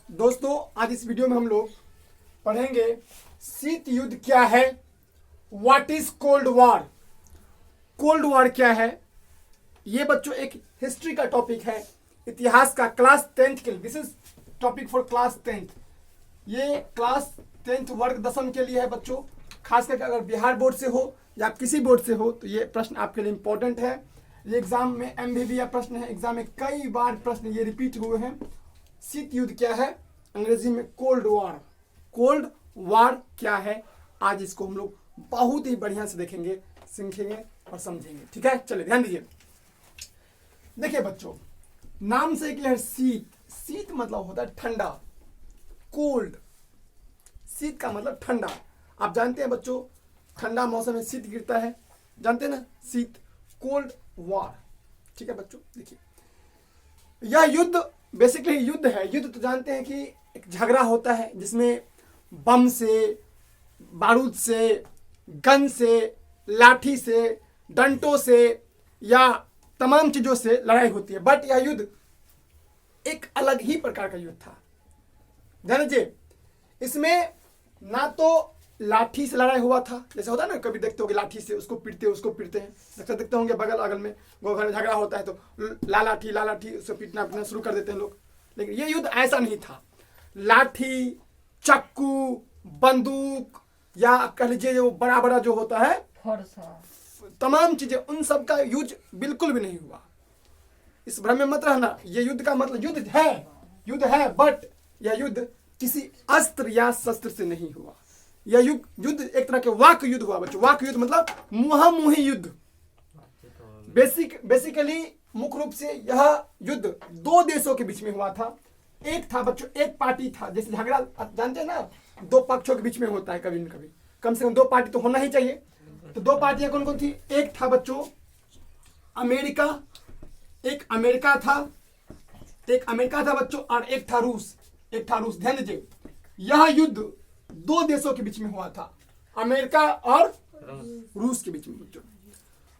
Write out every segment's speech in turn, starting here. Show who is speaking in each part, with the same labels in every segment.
Speaker 1: दोस्तों आज इस वीडियो में हम लोग पढ़ेंगे शीत युद्ध क्या है, what is cold war. Cold war क्या है, ये बच्चों एक हिस्ट्री का टॉपिक है, इतिहास का क्लास 10th के लिए। This is topic for class 10th। ये क्लास 10th वर्ग दसम के लिए है बच्चों। खास करके अगर बिहार बोर्ड से हो या किसी बोर्ड से हो तो ये प्रश्न आपके लिए इंपॉर्टेंट है। ये एग्जाम में MBBA प्रश्न है, एग्जाम में कई बार प्रश्न ये रिपीट हुए हैं। शीत युद्ध क्या है, अंग्रेजी में कोल्ड वॉर। कोल्ड वॉर क्या है, आज इसको हम लोग बहुत ही बढ़िया से देखेंगे, सीखेंगे और समझेंगे। ठीक है, चलिए ध्यान दीजिए। देखिए बच्चों, नाम से क्या है शीत। शीत मतलब होता है ठंडा, कोल्ड। शीत का मतलब ठंडा। आप जानते हैं बच्चों, ठंडा मौसम में शीत गिरता है, जानते हैं ना, शीत। कोल्ड वॉर, ठीक है बच्चों। देखिए, यह युद्ध बेसिकली युद्ध है। युद्ध तो जानते हैं कि एक झगड़ा होता है जिसमें बम से, बारूद से, गन से, लाठी से, डंटों से या तमाम चीजों से लड़ाई होती है। बट यह युद्ध एक अलग ही प्रकार का युद्ध था। ध्यान दीजिए, इसमें ना तो लाठी से लड़ाई हुआ था, जैसे होता है ना, कभी देखते होंगे लाठी से उसको पीटते हैं। देखते होंगे बगल अगल में घर में झगड़ा होता है तो ला लाठी उसको पीटना शुरू कर देते हैं लोग। लेकिन ये युद्ध ऐसा नहीं था। लाठी, चाकू, बंदूक या कह लीजिए वो बड़ा बड़ा जो होता है तमाम चीजें, उन सब का यूज बिल्कुल भी नहीं हुआ। इस भ्रम में मत रहना। ये युद्ध का मतलब युद्ध है, बट यह युद्ध किसी अस्त्र या शस्त्र से नहीं हुआ। यह युद्ध एक तरह के वाक युद्ध हुआ बच्चों। वाक युद्ध मतलब मुहामुही युद्ध। बेसिकली मुख्य रूप से यह युद्ध दो देशों के बीच में हुआ था। एक था बच्चों, एक पार्टी था। जैसे झगड़ा जानते हैं ना, दो पक्षों के बीच में होता है कभी न कभी, कम से कम दो पार्टी तो होना ही चाहिए। तो दो पार्टियां कौन कौन थी? एक था बच्चों अमेरिका, एक अमेरिका था बच्चों, और एक था रूस। ध्यान दीजिए, यह युद्ध दो देशों के बीच में हुआ था, अमेरिका और रूस के बीच में बच्चों।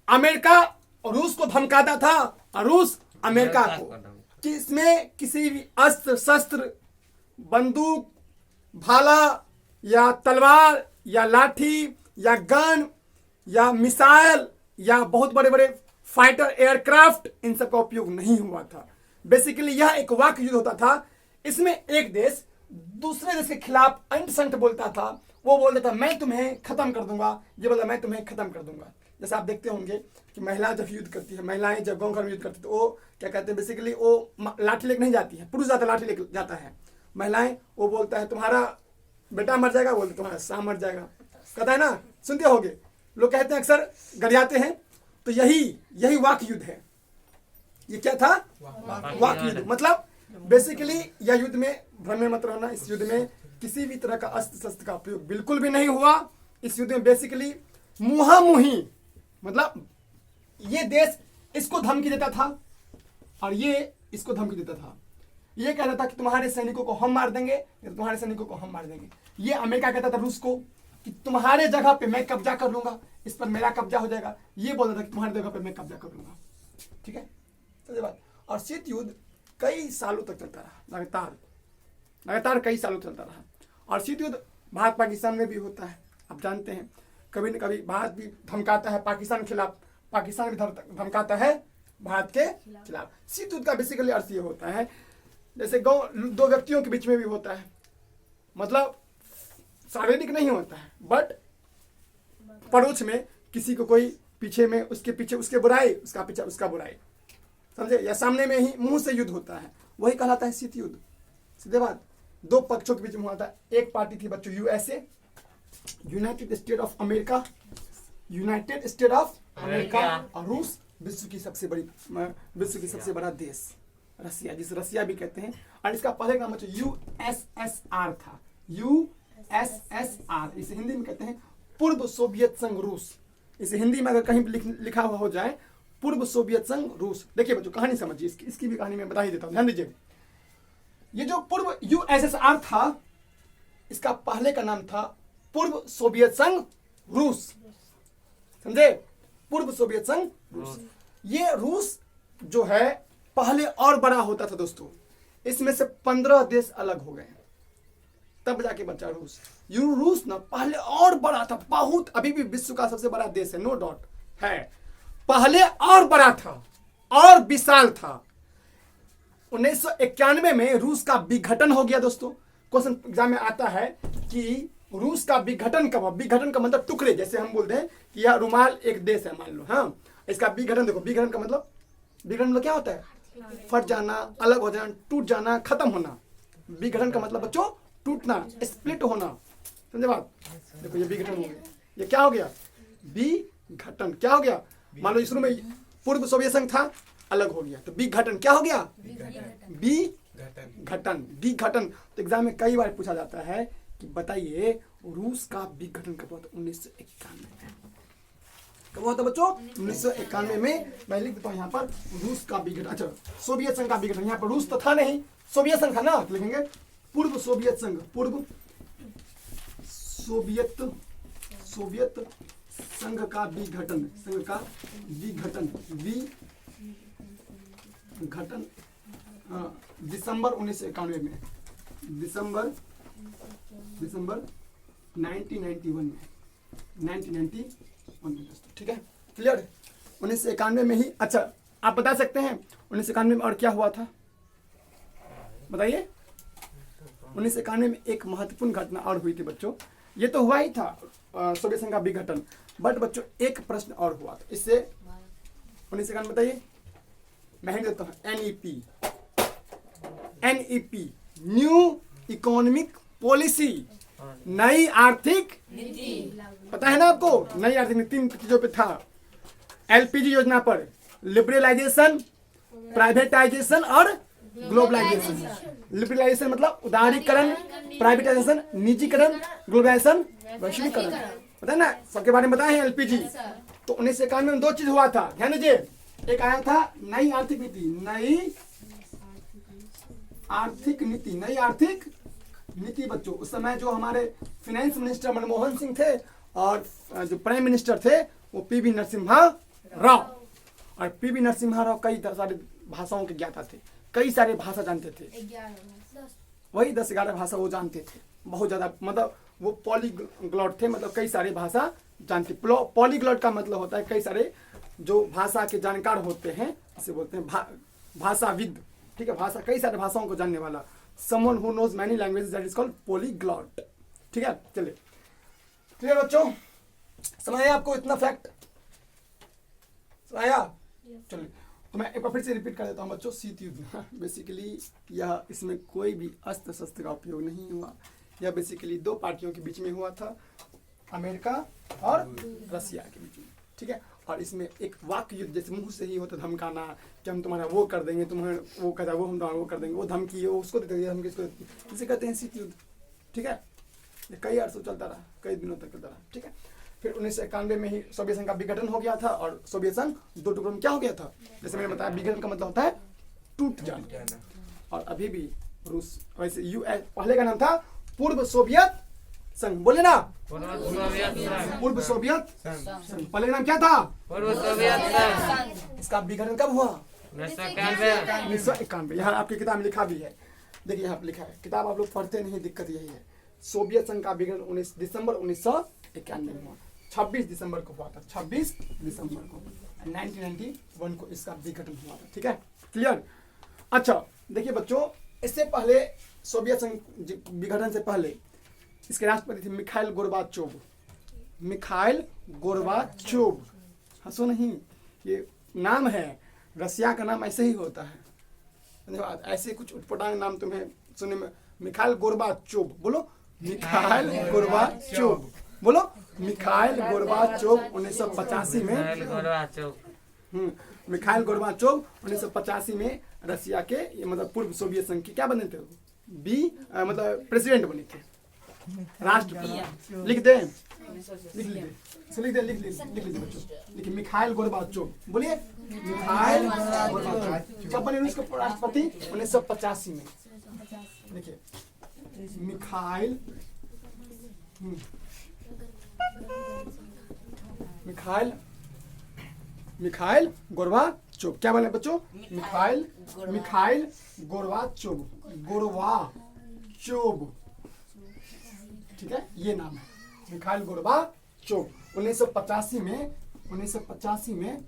Speaker 1: अमेरिका और रूस को धमकाता था और रूस अमेरिका को कि इसमें किसी भी अस्त्र शस्त्र, बंदूक, भाला या तलवार या लाठी या गन या मिसाइल या बहुत बड़े बड़े फाइटर एयरक्राफ्ट, इन सब का उपयोग नहीं हुआ था। बेसिकली यह एक वाक युद्ध होता था। इसमें एक देश दूसरे देश के खिलाफ अंट संट बोलता था। वो बोलता था मैं तुम्हें खत्म कर दूंगा, ये बोला मैं तुम्हें खत्म कर दूंगा। जैसे आप देखते होंगे कि महिला जब युद्ध करती है, महिलाएं जब गांव घर में युद्ध करती है तो वो क्या कहते हैं, बेसिकली वो लाठी लेकर नहीं जाती है, पुरुष जाता लाठी लेकर जाता है। महिलाएं वो बोलता है तुम्हारा बेटा मर जाएगा, बोलते तुम्हारा शाह मर जाएगा, कहता है ना, सुनते होगे लोग कहते हैं, अक्सर गरियाते हैं। तो यही वाक युद्ध है। ये क्या था? वाक युद्ध। मतलब बेसिकली यह युद्ध में भ्रम में मत रहना, इस युद्ध में किसी भी तरह का अस्त्र शस्त्र का उपयोग बिल्कुल भी नहीं हुआ। इस युद्ध में बेसिकली मुहामुही, मतलब ये देश इसको धमकी देता था और ये इसको धमकी देता था। ये कहता था कि तुम्हारे सैनिकों को हम मार देंगे या तुम्हारे सैनिकों को हम मार देंगे। ये अमेरिका कहता था रूस को कि तुम्हारे जगह पे मैं कब्जा कर लूंगा, इस पर मेरा कब्जा हो जाएगा। ये बोलता था कि तुम्हारी जगह पे मैं कब्जा कर लूंगा। ठीक है, समझे बात। और शीत युद्ध कई सालों तक चलता रहा, लगातार कई सालों चलता रहा। और शीत युद्ध भारत पाकिस्तान में भी होता है। आप जानते हैं, कभी न कभी भारत भी धमकाता है पाकिस्तान के खिलाफ, पाकिस्तान भी धमकाता है भारत के खिलाफ। शीत युद्ध का बेसिकली अर्थ ये होता है, जैसे दो व्यक्तियों के बीच में भी होता है, मतलब शारीरिक नहीं होता है, बट पड़ोस में किसी को कोई पीछे में, उसके पीछे उसके बुराई, उसका पीछे उसका बुराई, समझे, या सामने में ही मुंह से युद्ध होता है, वही कहलाता है शीत युद्ध। सीधे बात, दो पक्षों के बीच में हुआ था। एक पार्टी थी बच्चों USA, United state of America, और रूस, विश्व की सबसे बड़ा देश रसिया, जिसे रसिया भी कहते हैं। और इसका पहले नाम USSR था, USSR। इसे हिंदी में कहते हैं पूर्व सोवियत संघ रूस। इसे हिंदी में अगर कहीं लिखा हुआ हो जाए पूर्व सोवियत संघ रूस। देखिए बच्चों, कहानी समझिए, इसकी भी कहानी मैं बता ही देता हूं, ध्यान दीजिए। ये जो पूर्व USSR था, इसका पहले का नाम था पूर्व सोवियत संघ रूस, समझे, पूर्व सोवियत संघ रूस। ये रूस जो है पहले और बड़ा होता था दोस्तों। इसमें से 15 देश अलग हो गए, तब जाके बचा रूस। रूस ना पहले और बड़ा था बहुत, अभी भी विश्व का सबसे बड़ा देश है, नो डाउट है, पहले और बड़ा था और विशाल था। 1991 में रूस का विघटन हो गया दोस्तों। क्वेश्चन एग्जाम में आता है कि रूस का विघटन कब? विघटन का मतलब टुकड़े, जैसे हम बोलते हैं कि यह रुमाल एक देश है मान लो, हाँ, इसका विघटन देखो, विघटन का मतलब, विघटन मतलब क्या होता है? फट जाना, अलग हो जाना, टूट जाना, खत्म होना। विघटन का मतलब बच्चों टूटना, स्प्लिट होना, समझे बात? देखो ये विघटन हो गया, ये क्या हो गया? विघटन। क्या हो गया? मान लो शुरू में पूर्व सोवियत संघ था, अलग हो गया, तो विघटन क्या हो गया? विघटन। विघटन। तो एग्जाम में कई बार पूछा जाता है कि बताइए रूस का विघटन कब हुआ था? 1991 में। कब हुआ था बच्चों? 1991 में। मैं लिख देता हूँ यहाँ पर रूस का विघटन। अच्छा, सोवियत संघ का विघटन, यहाँ पर रूस तो था नहीं, सोवियत संघ था ना, तो लिखेंगे पूर्व सोवियत संघ, पूर्व सोवियत संघ का विघटन, संघ का विघटन, विघटन दिसंबर 1991 में, दिसंबर 1991 में, 1991 में। ठीक है, क्लियर? 1991 में ही। अच्छा, आप बता सकते हैं 1991 में और क्या हुआ था? बताइए। 1991 में एक महत्वपूर्ण घटना और हुई थी बच्चों। ये तो हुआ ही था सोवियत संघ का विघटन, बट बच्चों एक प्रश्न और हुआ था इससे। 1991 बताइए, मैं हिंट देता हूँ, NEP, न्यू इकोनॉमिक पॉलिसी, नई आर्थिक नीति। पता है ना आपको? नई आर्थिक नीति 3 चीजों पे था। LPG योजना पर, लिबरलाइजेशन, प्राइवेटाइजेशन और ग्लोबलाइजेशन। लिबरलाइजेशन मतलब उदारीकरण, प्राइवेटाइजेशन निजीकरण, ग्लोबलाइजेशन वैश्वीकरण। पता है ना, सबके बारे में बताए हैं LPG। तो 1991 में 2 चीज हुआ था, ध्यान दीजिए। एक आया था नई आर्थिक नीति, नई आर्थिक नीति, नई आर्थिक नीति बच्चों। उस समय जो हमारे फाइनेंस मिनिस्टर मनमोहन सिंह थे और जो प्राइम मिनिस्टर थे वो PV नरसिम्हा राव। और PV नरसिम्हा राव कई सारे भाषाओं के ज्ञाता थे, कई सारे भाषा जानते थे, वही 10-11 भाषा वो जानते थे, बहुत ज्यादा, मतलब वो पॉलीग्लॉट थे, मतलब कई सारे भाषा जानते। पॉलीग्लॉट का मतलब होता है कई सारे जो भाषा के जानकार होते हैं, इसे बोलते हैं भाषाविद। ठीक है, भाषा, कई सारे भाषाओं को जानने वाला, someone who knows many languages, that is called polyglot। ठीक है, चलिए, क्लियर बच्चों? समझ आया आपको इतना फैक्ट? समझ आया? चलिए, तो मैं एक बार फिर से रिपीट कर देता हूँ बच्चों। शीत युद्ध बेसिकली यह, इसमें कोई भी अस्त्र शस्त्र का उपयोग नहीं हुआ। यह बेसिकली 2 पार्टियों के बीच में हुआ था, अमेरिका और रसिया के बीच में। ठीक है, और इसमें एक वाक्य युद्ध, जैसे मुंह से ही होता धमकाना कि हम तुम्हारा वो कर देंगे, तुम्हें वो कर, वो हम तुम्हारा वो कर देंगे, वो धमकी वो उसको देते हैं, धमकी इसको देते हैं, इसे कहते हैं शीत युद्ध। ठीक है, ये कई अर्सों चलता रहा, कई दिनों तक चलता रहा। ठीक है, फिर 1991 में ही सोवियत संघ का विघटन हो गया था और सोवियत संघ 2 टुकड़ों में क्या हो गया था? जैसे मैंने बताया, विघटन का मतलब होता है टूट जाना। और अभी भी रूस, वैसे US पहले का नाम था पूर्व सोवियत संघ, बोले ना, पूर्व सोवियत संघ। पहले नाम क्या था? पूर्व सोवियत संघ। इसका विघटन कब हुआ? 1991। यहाँ आपकी किताब में लिखा भी है, देखिए यहाँ लिखा है, किताब आप लोग पढ़ते नहीं, दिक्कत यही है। सोवियत संघ का विघटन 19 दिसंबर 1991 में हुआ, 26 दिसंबर को हुआ था, 26 दिसंबर को 1991 को इसका विघटन हुआ था। ठीक है, क्लियर? अच्छा, देखिए बच्चों, इससे पहले सोवियत संघ विघटन से पहले इसके राष्ट्रपति थे मिखाइल गोर्बाचोव। मिखाइल गोर्बाचोव, हंसो नहीं, ये नाम है, रसिया का नाम ऐसे ही होता है। धन्यवाद। ऐसे कुछ उटपटांग नाम तुम्हें सुनने में, मिखाइल गोर्बाचोव, बोलो मिखाइल गोर्बाचोव, बोलो मिखाइल गोर्बाचोव। 1985 में मिखाइल गोर्बाचोव 1985 में रसिया के, मतलब पूर्व सोवियत संघ के क्या बने थे? मतलब प्रेसिडेंट बने थे, राष्ट्रपति। लिख दे, लिख लीजिए बच्चों, लिखिए मिखाइल गोर्बाचोव, बोलिए मिखाइल गोर्बाचोव। कब बने उसके राष्ट्रपति? 1985 में। देखिए मिखाइल मिखाइल गोर्बाचोव। गोर्बाचोव। क्या बोले बच्चों? मिखाइल गोर्बाचोव, गोर्बाचोव, ठीक है, ये नाम है मिखाइल गोर्बाचोव। 1985 में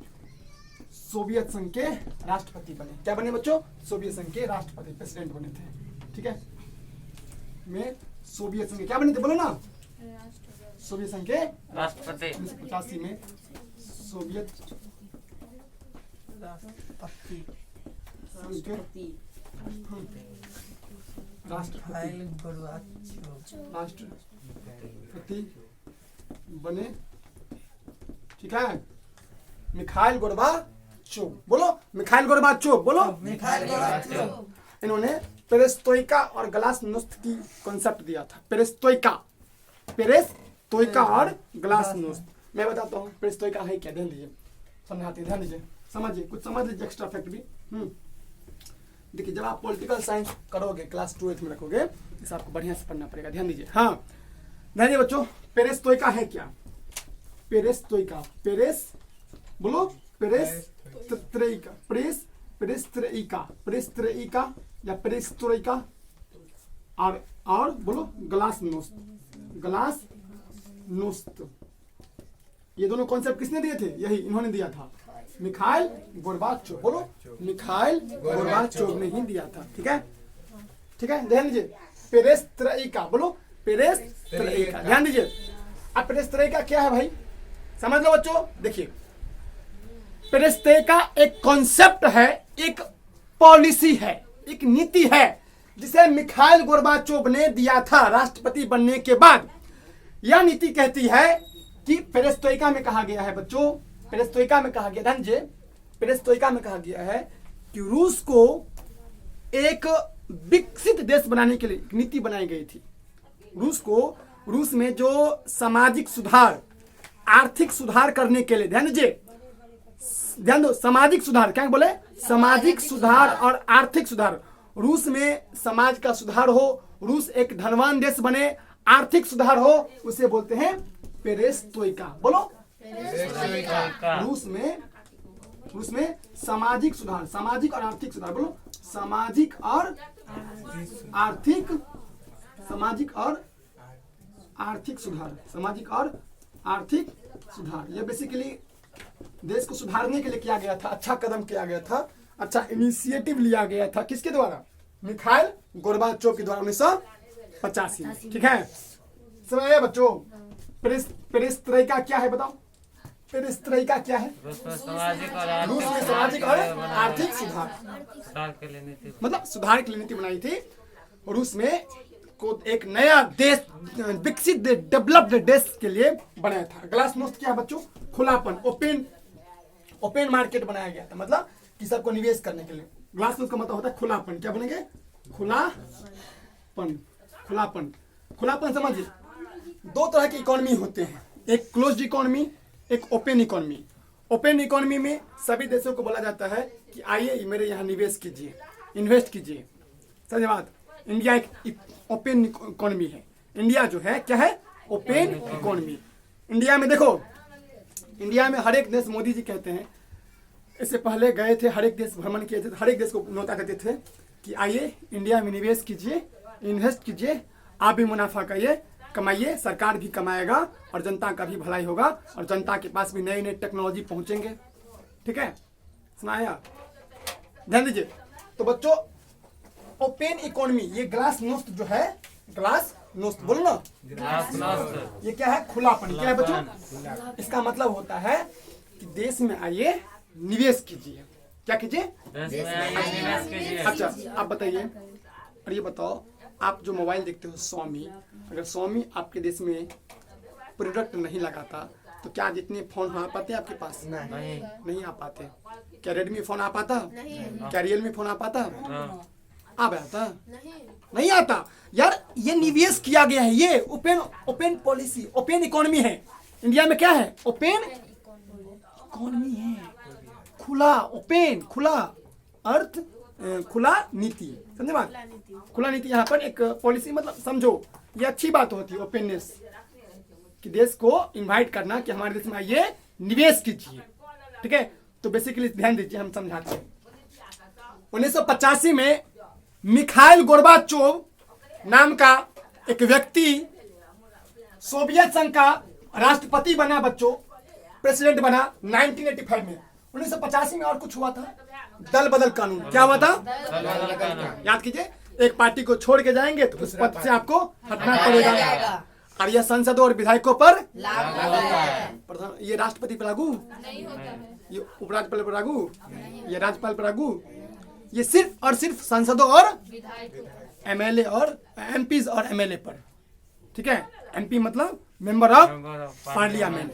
Speaker 1: सोवियत संघ के राष्ट्रपति बने। क्या बने बच्चों? सोवियत संघ के राष्ट्रपति, प्रेसिडेंट बने थे, ठीक है। में सोवियत संघ क्या बने थे, बोलो ना? सोवियत संघ के राष्ट्रपति। 1985 में सोवियत राष्ट्रपति बने, ठीक है, मिखाइल गोर्बाचोव। बोलो मिखाइल गोर्बाचोव, बोलो मिखाइल गोर्बाचोव। इन्होंने पेरेस्ट्रोइका और ग्लासनोस्त की कॉन्सेप्ट दिया था। पेरेस्ट्रोइका और ग्लासनोस्त। मैं बताता हूँ पेरेस्ट्रोइका है क्या, ध्यान दीजिए, समझाते हैं, ध्यान दीजिए, समझिए, कुछ समझ लीजिए, एक्स्ट्रा फैक्ट भी। देखिए जब आप पॉलिटिकल साइंस करोगे, क्लास 12th में रखोगे, इसे आपको बढ़िया से पढ़ना पड़ेगा, ध्यान दीजिए। हाँ ध्यान दीजिए बच्चों, पेरेस्ट्रोइका है क्या? पेरेस्ट्रोइका, बोलो पेरेस्ट्रोइका या पेरेस्ट्रोइका और बोलो ग्लासनोस्त। ये दोनों कॉन्सेप्ट किसने दिए थे? यही इन्होंने दिया था, मिखाइल गोर्बाचोव। बोलो मिखाइल गोर्बाचोव ने ही दिया था, ठीक है, ठीक है, ध्यान दीजिए। पेरेस्ट्रोइका, बोलो पेरेस्ट्रोइका, ध्यान दीजिए। अब पेरेस्ट्रोइका क्या है भाई, समझ लो बच्चों। देखिए पेरेस्ट्रोइका एक कॉन्सेप्ट है, एक पॉलिसी है, एक नीति है, जिसे मिखाइल गोर्बाचोव ने दिया था राष्ट्रपति बनने के बाद। यह नीति कहती है कि पेरेस्ट्रोइका में कहा गया है बच्चों, पेरेस्ट्रोइका में कहा गया, ध्यान दीजिए, पेरेस्ट्रोइका में कहा गया है कि रूस को एक विकसित देश बनाने के लिए एक नीति बनाई गई थी। रूस में जो सामाजिक सुधार, आर्थिक सुधार करने के लिए, ध्यान दीजिए, ध्यान दो, सामाजिक सुधार, क्या बोले? सामाजिक सुधार और आर्थिक सुधार। रूस में समाज का सुधार हो, रूस एक धनवान देश बने, आर्थिक सुधार हो, उसे बोलते हैं पेरेस्ट्रोइका। बोलो रूस में सामाजिक सुधार, सामाजिक और आर्थिक सुधार, बोलो सामाजिक और आर्थिक सुधार। यह बेसिकली देश को सुधारने के लिए किया गया था, अच्छा कदम किया गया था, अच्छा इनिशिएटिव लिया गया था। किसके द्वारा? मिखाइल गोर्बाचोव के द्वारा 1985 में, ठीक है। समझ आया बच्चों? पेरेस्ट्रोइका क्या है बताओ? पेरेस्ट्रोइका क्या है? रूस में सामाजिक और आर्थिक सुधार के लिए नीति, मतलब सुधार के लिए नीति बनाई थी। रूस में को एक नया देश, विकसित डेवलप्ड देश के लिए बनाया था। ग्लासनोस्त क्या बच्चों? खुलापन, ओपन मार्केट बनाया गया था, मतलब कि सबको निवेश करने के लिए। ग्लासनोस्त का मतलब होता है खुलापन। क्या बनेंगे? खुलापन समझिए। दो तरह की इकोनॉमी होते हैं, एक क्लोज्ड इकोनॉमी, एक ओपन इकोनॉमी। ओपन इकोनॉमी में सभी देशों को बोला जाता है कि आइए मेरे यहाँ निवेश कीजिए, इन्वेस्ट कीजिए। समझे बात? इंडिया एक ओपन इकोनॉमी है। इंडिया जो है क्या है? Open economy. इंडिया में देखो, इंडिया में हर एक देश, मोदी जी कहते हैं, इससे पहले गए थे, हर एक देश भ्रमण किए थे, हर एक देश को न्योता करते थे कि आइए इंडिया में निवेश कीजिए, इन्वेस्ट कीजिए, आप भी मुनाफा कमाइए, सरकार भी कमाएगा और जनता का भी भलाई होगा और जनता के पास भी नई नई टेक्नोलॉजी पहुंचेंगे। ठीक है, सुनाया? ध्यान दीजिए। तो बच्चों ओपन इकोनॉमी, ये ग्लासनोस्त जो है, ग्लासनोस्त बोलो ना, ये क्या है? खुलापन। क्या है बच्चों? इसका मतलब होता है कि देश में आइए, निवेश कीजिए। क्या कीजिए? अच्छा आप बताइए, और ये बताओ, आप जो मोबाइल देखते हो Xiaomi, अगर Xiaomi आपके देश में प्रोडक्ट नहीं लगाता तो क्या जितने फोन आ पाते आपके पास? नहीं आ पाते। क्या रेडमी फोन आ पाता? क्या रियलमी फोन आ पाता? आ पाता? नहीं आता यार। ये निवेश किया गया है, ये ओपन पॉलिसी, ओपन इकोनॉमी है। इंडिया में क्या है? ओपन इकोनॉमी है, खुला, ओपन, खुला अर्थ, खुला नीति। समझे बात? खुला नीति यहाँ पर एक पॉलिसी, मतलब समझो ये अच्छी बात होती है, ओपननेस, कि देश को इनवाइट करना कि हमारे देश में आइए, निवेश कीजिए। ठीक है, तो बेसिकली ध्यान दीजिए, हम समझाते हैं। 1985 में मिखाइल गोर्बाचोव नाम का एक व्यक्ति सोवियत संघ का राष्ट्रपति बना, बच्चों प्रेसिडेंट बना 1985 में। 1985 में और कुछ हुआ था, दल बदल कानून। क्या हुआ था? याद कीजिए, एक पार्टी को छोड़ के जाएंगे तो उस पद से आपको हटना पड़ेगा, और यह संसदों और विधायकों पर प्रधान, ये राष्ट्रपति पर लागू नहीं होता है, ये उपराज्यपाल पर लागू, ये राज्यपाल पर लागू, ये सिर्फ और सिर्फ सांसदों और एमएलए और एमपीज और एमएलए पर। ठीक है, एमपी मतलब मेंबर ऑफ पार्लियामेंट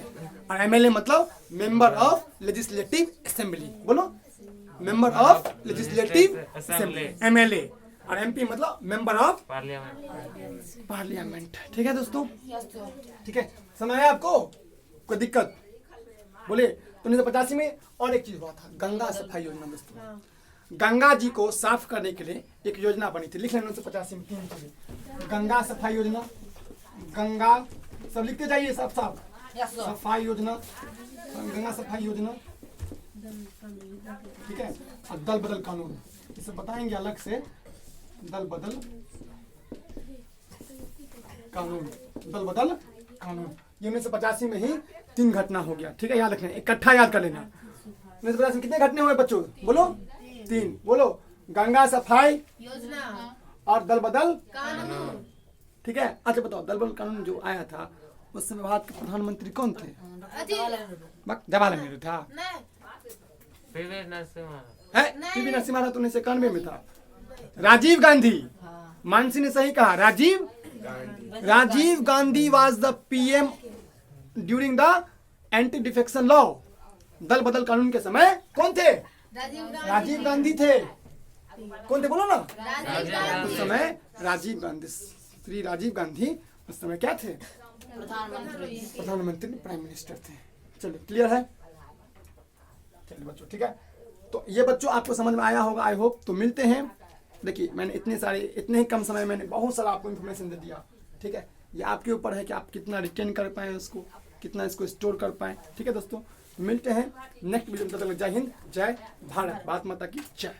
Speaker 1: और एमएलए मतलब मेंबर ऑफ लेजिस्लेटिव असेंबली। बोलो, member of legislative assembly MLA, और एमपी मतलब मेंबर ऑफ पार्लियामेंट। ठीक है दोस्तों, ठीक है, समझ आया आपको? कोई दिक्कत? बोले। तो 1985 में और एक चीज हुआ था, गंगा सफाई योजना। दोस्तों गंगा जी को साफ करने के लिए एक योजना बनी थी, लिख लेना 1985 में 3 चीजें। गंगा सफाई योजना, गंगा सब लिखते जाइए, सब सफाई योजना, गंगा सफाई योजना, ठीक है, और दल बदल कानून, इसे बताएंगे अलग से। दल बदल कानून, दल बदल कानून, ये 1985 में ही 3 घटना हो गया। ठीक है, याद रखना, इकट्ठा याद कर लेना। 1985 में कितने घटने हुए बच्चों? बोलो 3। बोलो, गंगा सफाई योजना और दल बदल कानून। ठीक है, अच्छा बताओ, दल बदल कानून जो आया था उस समय भारत के प्रधानमंत्री कौन थे? जवाहरलाल नेहरू था। पीवी नरसिम्हा तो 1991 में था। राजीव गांधी, मानसी ने सही कहा, Rajiv Gandhi was the PM during the anti defection law. दल बदल कानून के समय कौन थे? राजीव गांधी थे। कौन थे बोलो ना? उस समय राजीव गांधी, श्री राजीव गांधी उस समय क्या थे? प्रधानमंत्री, प्राइम मिनिस्टर थे। चलिए, क्लियर है? चलिए बच्चों, ठीक है, तो ये बच्चों आपको समझ में आया होगा, आई होप। तो मिलते हैं। देखिए, मैंने इतने ही कम समय में मैंने बहुत सारा आपको इन्फॉर्मेशन दे दिया। ठीक है, ये आपके ऊपर है कि आप कितना रिटेन कर पाए उसको, कितना इसको स्टोर कर पाए। ठीक है दोस्तों, मिलते हैं नेक्स्ट वीडियो में। तब तक जय हिंद, जय भारत, भारत माता की जय।